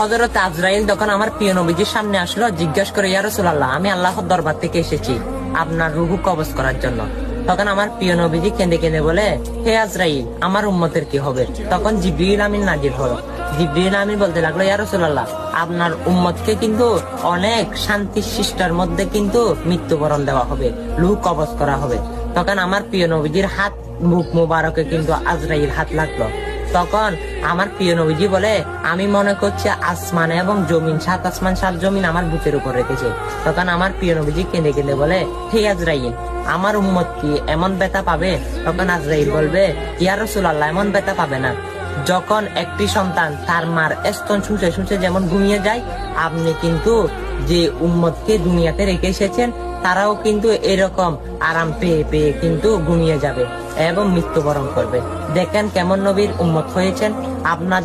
হযরত আজরাইল তখন আমার প্রিয় নবীজির সামনে আসলো, জিজ্ঞাসা করে, ইয়া রাসূলুল্লাহ, আমি আল্লাহর দরবার থেকে এসেছি আপনার রূহ কবজ করার জন্য। তখন আমার প্রিয় নবীজি কেঁদে কেঁদে বলে, হে আজরাইল, আমার উম্মতের কি হবে? তখন জিবরিল আমিন নাজিল হলো। জিবরিল আমিন বলতে লাগলো, ইয়া রাসূলুল্লাহ, আপনার উম্মতকে কিন্তু অনেক শান্তি শিষ্টার মধ্যে কিন্তু মৃত্যুবরণ দেওয়া হবে, রূহ কবজ করা হবে। তখন আমার প্রিয় নবীজির হাত মুখ মুবারকে কিন্তু আজরাইল হাত লাগলো। তখন আমার প্রিয় নবীজি বলে, আমি মনে করছি আসমান এবং জমিন, 7 আসমান 7 জমিন আমার বুকের উপর রেখেছে। তখন আমার প্রিয় নবীজি কেঁদে কেঁদে বলে, হে আজরাইল, আমার উম্মত কি এমন ব্যথা পাবে? তখন আজরাইল বলবে, ইয়া রাসূলুল্লাহ, এমন ব্যথা পাবে না। যখন একটি সন্তান তার মার স্তন শুষে শুষে যেমন ঘুমিয়ে যায়, আপনি কিন্তু যে উম্মতকে দুনিয়াতে রেখে এসেছেন তারাও কিন্তু এরকম আরাম পেয়ে পেয়ে কিন্তু ঘুমিয়ে যাবে এবং মৃত্যুবরণ করবে। দেখেন কেমন নবীর উম্মত হয়েছেন আপনার।